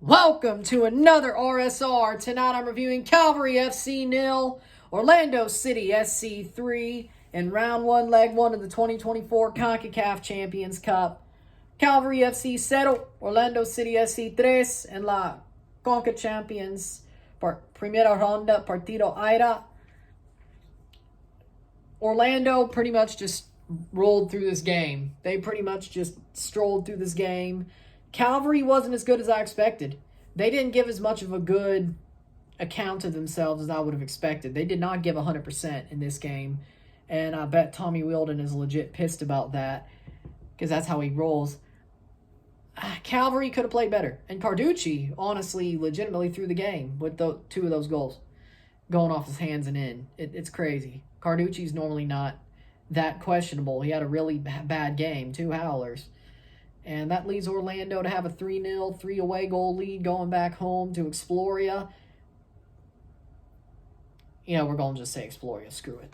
Welcome to another RSR. Tonight I'm reviewing Cavalry FC 0, Orlando City SC 3, in round 1, leg 1 of the 2024 CONCACAF Champions Cup. Cavalry FC 0, Orlando City SC 3 en la Concachampions por primera ronda partido ida. Orlando pretty much just rolled through this game. They pretty much just strolled through this game. Cavalry wasn't as good as I expected. They didn't give as much of a good account of themselves as I would have expected. They did not give 100% in this game. And I bet Tommy Wheeldon is legit pissed about that, because that's how he rolls. Cavalry could have played better. And Carducci, honestly, legitimately threw the game with two of those goals going off his hands and in. It's crazy. Carducci's normally not that questionable. He had a really bad game, 2 howlers. And that leads Orlando to have a 3-0, 3-away goal lead going back home to Exploria. We're going to just say Exploria. Screw it.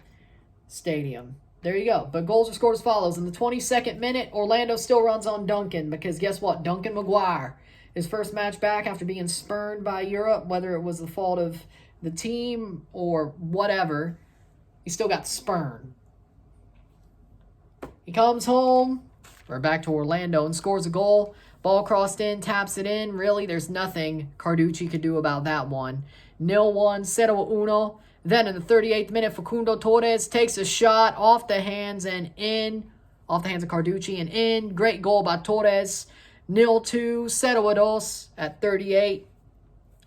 Stadium. There you go. But goals are scored as follows. In the 22nd minute, Orlando still runs on Duncan, because guess what? Duncan Maguire, his first match back after being spurned by Europe, whether it was the fault of the team or whatever, he still got spurned. He comes home. We're back to Orlando and scores a goal. Ball crossed in, taps it in. Really, there's nothing Carducci could do about that one. 0-1, 0-1. Then in the 38th minute, Facundo Torres takes a shot off the hands and in. Off the hands of Carducci and in. Great goal by Torres. 0-2, 0-2 at 38.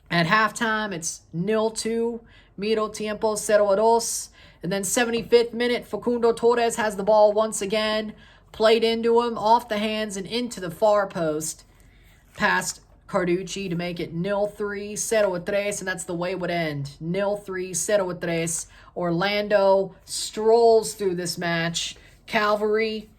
At halftime, it's 0-2. Miro tiempo, 0-2. And then 75th minute, Facundo Torres has the ball once again. Played into him, off the hands, and into the far post. Past Carducci to make it 0-3, 0-3, and that's the way it would end. 0-3, 0-3. Orlando strolls through this match. Cavalry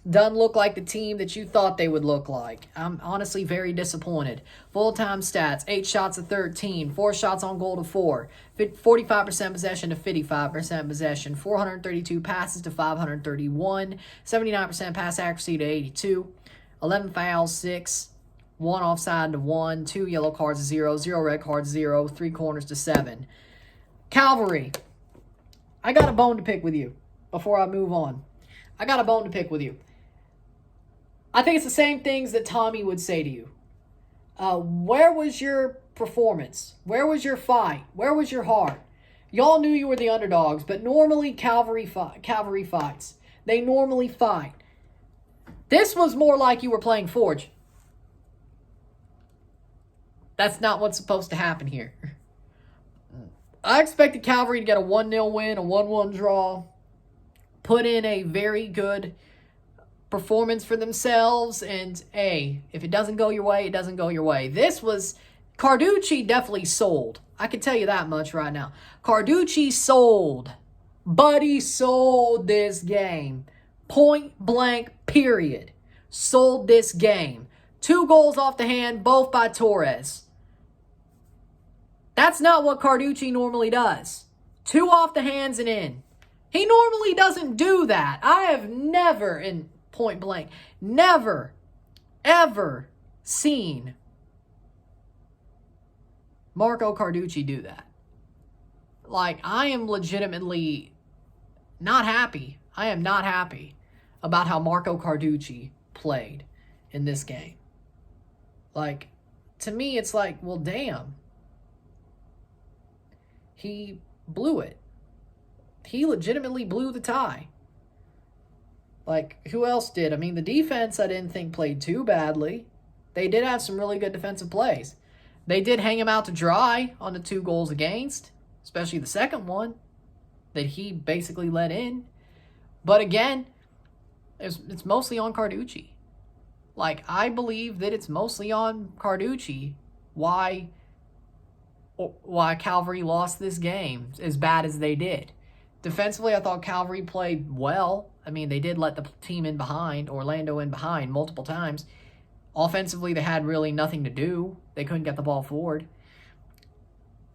doesn't look like the team that you thought they would look like. I'm honestly very disappointed. Full-time stats, 8 shots to 13, 4 shots on goal to 4, 45% possession to 55% possession, 432 passes to 531, 79% pass accuracy to 82, 11 fouls, 6, 1 offside to 1, 2 yellow cards to 0, 0 red cards, 0, 3 corners to 7. Cavalry, I got a bone to pick with you before I move on. I got a bone to pick with you. I think it's the same things that Tommy would say to you. Where was your performance? Where was your fight? Where was your heart? Y'all knew you were the underdogs, but normally cavalry fights. They normally fight. This was more like you were playing Forge. That's not what's supposed to happen here. I expected Cavalry to get a 1-0 win, a 1-1 draw, put in a very good performance for themselves, and hey, if it doesn't go your way, it doesn't go your way. This was, Carducci definitely sold. I can tell you that much right now. Carducci sold. Buddy sold this game. Point blank, period. Sold this game. 2 goals off the hand, both by Torres. That's not what Carducci normally does. 2 off the hands and in. He normally doesn't do that. I have never, in point blank, never, ever seen Marco Carducci do that. Like, I am legitimately not happy. I am not happy about how Marco Carducci played in this game. Like, to me, it's like, well, damn. He blew it. He legitimately blew the tie. Like, who else did? I mean, the defense I didn't think played too badly. They did have some really good defensive plays. They did hang him out to dry on the 2 goals against, especially the second one that he basically let in. But again, it's mostly on Carducci. Like, I believe that it's mostly on Carducci why Cavalry lost this game as bad as they did. Defensively, I thought Cavalry played well. I mean, they did let the team in behind, Orlando in behind, multiple times. Offensively, they had really nothing to do. They couldn't get the ball forward.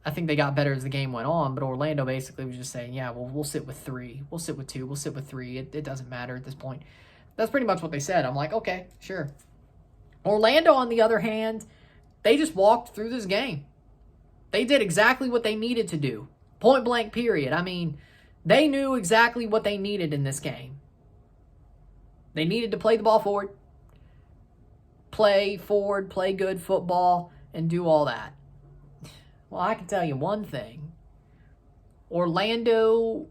I think they got better as the game went on, but Orlando basically was just saying, yeah, well, we'll sit with 3. We'll sit with 2. We'll sit with 3. It doesn't matter at this point. That's pretty much what they said. I'm like, okay, sure. Orlando, on the other hand, they just walked through this game. They did exactly what they needed to do. Point blank, period. I mean, they knew exactly what they needed in this game. They needed to play the ball forward, play good football, and do all that. Well, I can tell you one thing. Orlando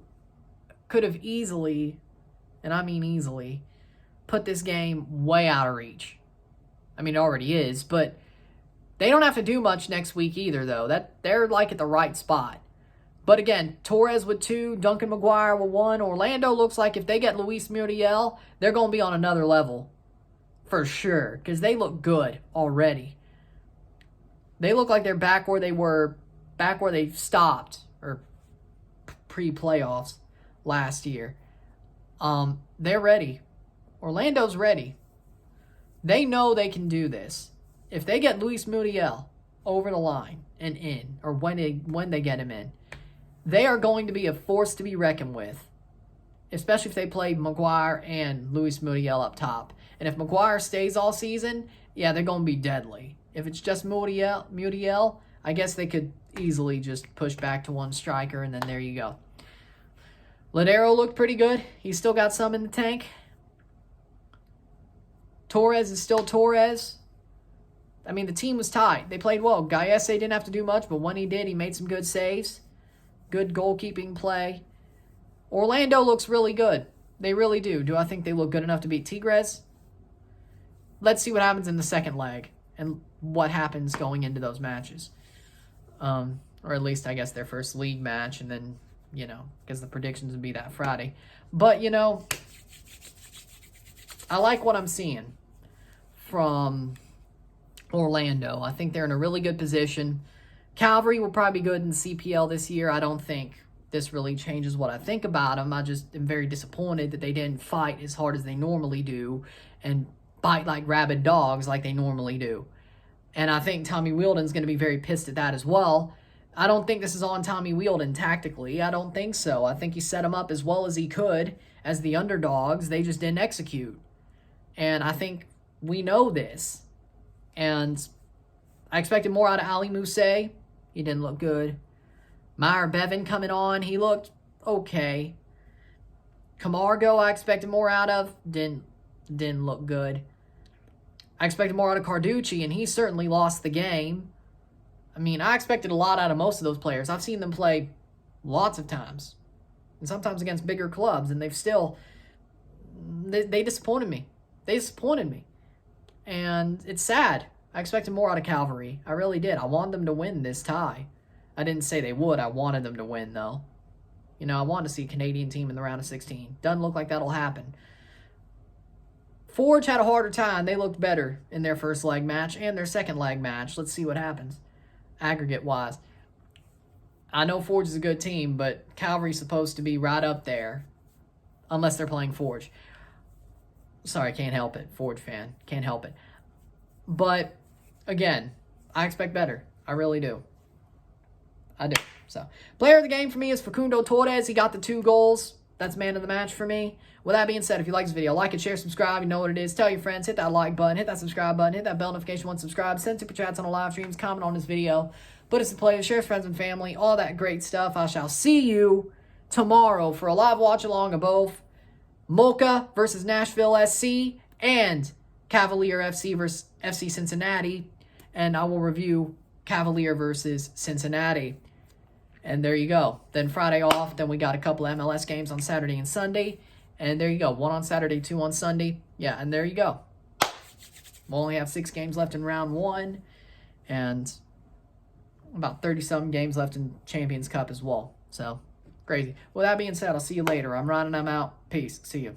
could have easily, and I mean easily, put this game way out of reach. I mean, it already is, but they don't have to do much next week either, though. They're like at the right spot. But again, Torres with 2, Duncan McGuire with 1. Orlando looks like if they get Luis Muriel, they're going to be on another level. For sure. Because they look good already. They look like they're back where they were, back where they stopped, or pre-playoffs last year. They're ready. Orlando's ready. They know they can do this. If they get Luis Muriel over the line and in, or when they get him in, they are going to be a force to be reckoned with, especially if they play McGuire and Luis Muriel up top. And if McGuire stays all season, yeah, they're going to be deadly. If it's just Muriel, I guess they could easily just push back to 1 striker, and then there you go. Ladero looked pretty good. He's still got some in the tank. Torres is still Torres. I mean, the team was tight. They played well. Gallese didn't have to do much, but when he did, he made some good saves. Good goalkeeping play. Orlando looks really good. They really do. Do I think they look good enough to beat Tigres? Let's see what happens in the second leg and what happens going into those matches. Or at least, I guess, their first league match, and then, because the predictions would be that Friday. But, I like what I'm seeing from Orlando. I think they're in a really good position. Cavalry will probably be good in CPL this year. I don't think this really changes what I think about them. I just am very disappointed that they didn't fight as hard as they normally do and bite like rabid dogs like they normally do. And I think Tommy Wheeldon's going to be very pissed at that as well. I don't think this is on Tommy Wheeldon tactically. I don't think so. I think he set them up as well as he could as the underdogs. They just didn't execute. And I think we know this. And I expected more out of Ali Mousse. He didn't look good. Meyer Bevan coming on. He looked okay. Camargo, I expected more out of. Didn't look good. I expected more out of Carducci, and he certainly lost the game. I mean, I expected a lot out of most of those players. I've seen them play lots of times. And sometimes against bigger clubs, and they've still... They disappointed me. They disappointed me. And it's sad. I expected more out of Cavalry. I really did. I wanted them to win this tie. I didn't say they would. I wanted them to win, though. I wanted to see a Canadian team in the round of 16. Doesn't look like that'll happen. Forge had a harder time. They looked better in their first leg match and their second leg match. Let's see what happens, aggregate-wise. I know Forge is a good team, but Cavalry's supposed to be right up there, unless they're playing Forge. Sorry, can't help it. Forge fan. Can't help it. But, again, I expect better. I really do. I do. So, player of the game for me is Facundo Torres. He got the 2 goals. That's man of the match for me. With that being said, if you like this video, like it, share, subscribe. You know what it is. Tell your friends. Hit that like button. Hit that subscribe button. Hit that bell notification once subscribed. Send super chats on the live streams. Comment on this video. Put us in play. Share with friends and family. All that great stuff. I shall see you tomorrow for a live watch along of both Mocha versus Nashville SC and Cavalier FC versus FC Cincinnati. And I will review Cavalier versus Cincinnati. And there you go. Then Friday off. Then we got a couple of MLS games on Saturday and Sunday. And there you go. 1 on Saturday, 2 on Sunday. Yeah, and there you go. We'll only have 6 games left in round 1. And about 30-something games left in Champions Cup as well. So, crazy. With that being said, I'll see you later. I'm Ron and I'm out. Peace. See you.